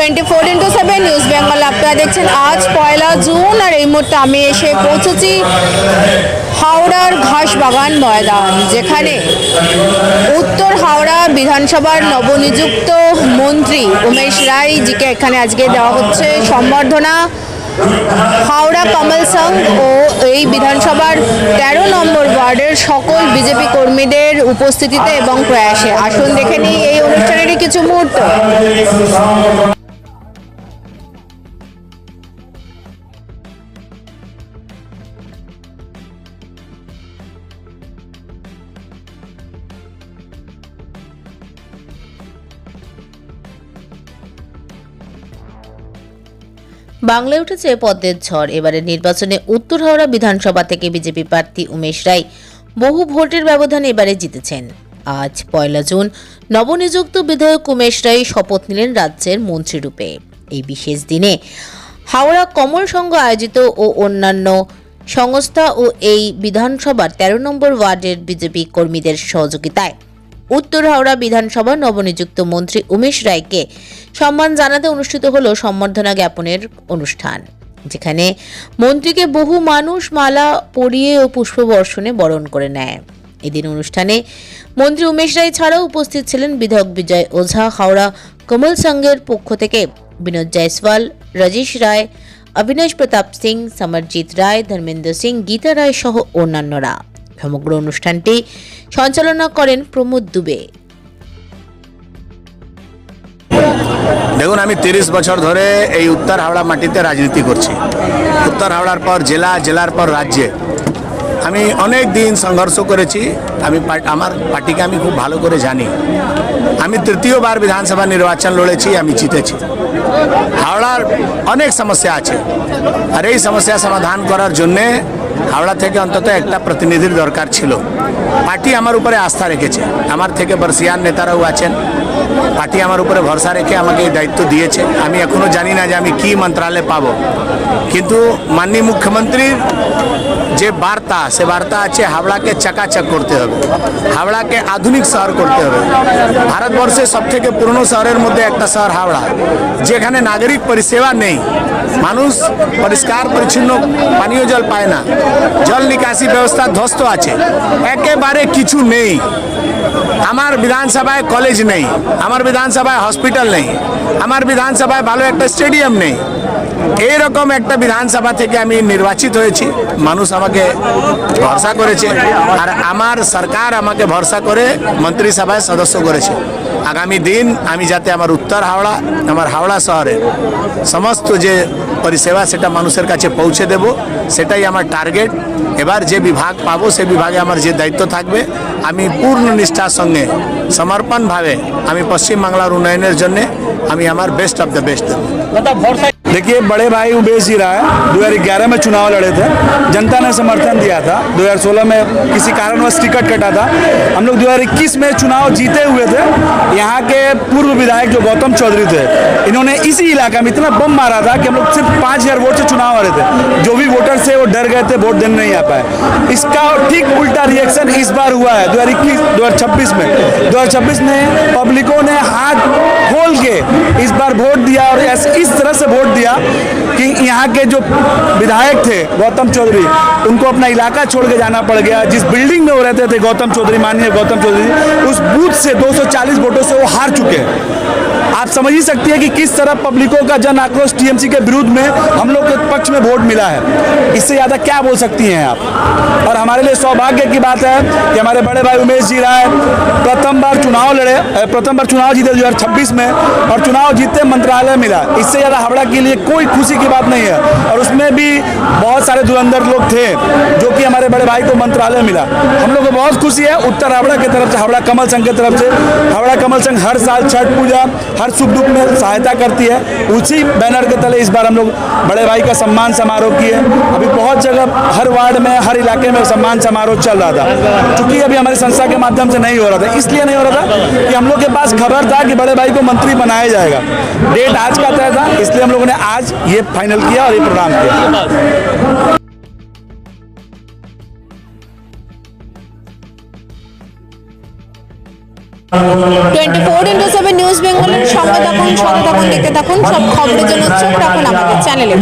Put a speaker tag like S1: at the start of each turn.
S1: 24x7 news Bengal আপনারা দেখছেন আজ পয়লা জুন আর এই মুহূর্তে আমি এসে পৌঁছেছি হাওড়ার ঘাসবাগান ময়দান, যেখানে উত্তর হাওড়া বিধানসভার নবনিযুক্ত মন্ত্রী উমেশ রায় জিকে এখানে আজকে দেওয়া হচ্ছে সম্বর্ধনা। হাওড়া কমল সংঘ ও এই বিধানসভার 13 নম্বর ওয়ার্ডের সকল বিজেপি কর্মীদের উপস্থিতিতে এবং প্রয়াসে আসুন দেখে নিই এই অনুষ্ঠানেরই কিছু মুহূর্ত।
S2: বাংলায় উঠেছে পদ্মের ঝড়। এবারে নির্বাচনে উত্তর হাওড়া বিধানসভা থেকে বিজেপি প্রার্থী উমেশ রায় বহু ভোটের ব্যবধানে এবারে জিতেছেন। আজ পয়লা জুন নবনিযুক্ত বিধায়ক উমেশ রায় শপথ নিলেন রাজ্যের মন্ত্রীরূপে। এই বিশেষ দিনে হাওড়া কমল সংঘ আয়োজিত ও অন্যান্য সংস্থা ও এই বিধানসভার 13 নম্বর ওয়ার্ডের বিজেপি কর্মীদের সহযোগিতায় উত্তর হাওড়া বিধানসভার নবনিযুক্ত মন্ত্রী উমেশ রায়কে সম্মান জানাতে অনুষ্ঠিত হলো সম্বর্ধনা জ্ঞাপনের অনুষ্ঠান, যেখানে মন্ত্রীকে বহু মানুষ মালা পরিয়ে ও পুষ্পবর্ষণে বরণ করে নেয়। এদিন অনুষ্ঠানে মন্ত্রী উমেশ রায় ছাড়াও উপস্থিত ছিলেন বিধায়ক বিজয় ওঝা, হাওড়া কমল সংঘের পক্ষ থেকে বিনোদ জয়সওয়াল, রাজেশ রায়, অবিনাশ প্রতাপ সিং, সমরজিৎ রায়, ধর্মেন্দ্র সিং, গীতা রায় সহ অন্যান্যরা। সমগ্র অনুষ্ঠানটি সঞ্চালনা করেন প্রমোদ দুবে।
S3: দেখুন, আমি 30 বছর ধরে এই উত্তর হাওড়া মাটিতে রাজনীতি করছি। উত্তর হাওড়ার পর জেলা, জেলার পর রাজ্যে আমি অনেক দিন সংঘর্ষ করেছি। আমার পার্টিকে আমি খুব ভালো করে জানি। আমি তৃতীয়বার বিধানসভা নির্বাচন লড়েছি, আমি জিতেছি। হাওড়ার অনেক সমস্যা আছে, আর এই সমস্যা সমাধান করার জন্যে হাওড়া থেকে অন্তত একটা প্রতিনিধির দরকার ছিল। পার্টি আমার উপরে আস্থা রেখেছে, আমার থেকে বর্ষিয়ান নেতারাও আছেন। পার্টি আমার উপরে ভরসা রেখে আমাকে এই দায়িত্ব দিয়েছে। আমি এখনো জানি না যে আমি কি মন্ত্রালয় পাবো, কিন্তু মাননীয় মুখ্যমন্ত্রীর যে বার্তা, সে বার্তা আছে হাওড়াকে চকাচক করতে হবে, হাওড়াকে আধুনিক শহর করতে হবে। ভারতবর্ষের সবথেকে পুরনো শহরের মধ্যে একটা শহর হাওড়া, যেখানে নাগরিক পরিষেবা নেই। মানুষ পরিষ্কার পরিচ্ছন্ন পানীয় জল পায় না, জল নিকাশি ব্যবস্থা ধ্বস্ত আছে, একেবারে কিছু নেই। আমার বিধানসভায় কলেজ নেই, আমার বিধানসভায় হসপিটাল নেই, আমার বিধানসভায় ভালো একটা স্টেডিয়াম নেই। এইরকম একটা বিধানসভা থেকে আমি নির্বাচিত হয়েছি। মানুষ আমাকে ভরসা করেছে, আর আমার সরকার আমাকে ভরসা করে মন্ত্রিসভায় সদস্য করেছে। আগামী দিন আমি যাতে আমার উত্তর হাওড়া, আমার হাওড়া শহরের সমস্ত যে পরিষেবা সেটা মানুষের কাছে পৌঁছে দেব, সেটাই আমার টার্গেট। এবার যে বিভাগ পাবো সে বিভাগে আমার যে দায়িত্ব থাকবে, আমি পূর্ণ নিষ্ঠার সঙ্গে সমর্পণভাবে আমি পশ্চিম বাংলার উন্নয়নের জন্য আমি আমার বেস্ট অফ দ্য बेस्ट দেব।
S4: देखिए, बड़े भाई उमेश जी राय 2011 में चुनाव लड़े थे, जनता ने समर्थन दिया था। 2016 में किसी कारणवश टिकट कटा था। हम लोग 2021 में चुनाव जीते हुए थे। यहाँ के पूर्व विधायक जो गौतम चौधरी थे, इन्होंने इसी इलाका में इतना बम मारा था कि हम लोग सिर्फ 5000 वोट से चुनाव हारे थे। जो भी वोटर थे वो डर गए थे, वोट देने नहीं आ पाए। इसका ठीक उल्टा रिएक्शन इस बार हुआ है 2026 में। 2026 में पब्लिकों ने हाथ खोल के इस बार वोट दिया, और इस तरह से वोट दिया कि यहाँ के जो विधायक थे गौतम चौधरी, उनको अपना इलाका छोड़ के जाना पड़ गया। जिस बिल्डिंग में वो रहते थे गौतम चौधरी, माननीय गौतम चौधरी, उस बूथ से 240 वोटों से वो हार चुके हैं। आप समझ ही सकती है कि किस तरह पब्लिकों का जन आक्रोश टीएमसी के विरुद्ध में हम लोग के पक्ष में वोट मिला है। इससे ज़्यादा क्या बोल सकती हैं आप। और हमारे लिए सौभाग्य की बात है कि हमारे बड़े भाई उमेश जी राय प्रथम बार चुनाव जीते 2026 में, और चुनाव जीते मंत्रालय मिला। इससे ज़्यादा हावड़ा के लिए कोई खुशी की बात नहीं है। और उसमें भी बहुत सारे धुरंधर लोग थे, जो कि हमारे बड़े भाई को मंत्रालय मिला। हम लोग को बहुत खुशी है उत्तर हावड़ा की तरफ से, हावड़ा कमल संघ की तरफ से। हावड़ा कमल संघ हर साल छठ पूजा, हर सुख दुख में सहायता करती है। उसी बैनर के तले इस बार हम लोग बड़े भाई का सम्मान समारोह किए। अभी बहुत जगह, हर वार्ड में, हर इलाके में सम्मान समारोह चल रहा था। चूंकि अभी हमारी संस्था के माध्यम से नहीं हो रहा था, इसलिए नहीं हो रहा था कि हम लोग के पास खबर था कि बड़े भाई को मंत्री बनाया जाएगा। डेट आज का तय था, इसलिए हम लोगों ने आज ये फाइनल किया और ये प्रोग्राम किया।
S1: 24/7 নিউজ বেঙ্গলের সঙ্গে থাকুন, সাথে থাকুন, দেখতে থাকুন, সব খবরের জন্য চোখ রাখুন আমাদের চ্যানেলে।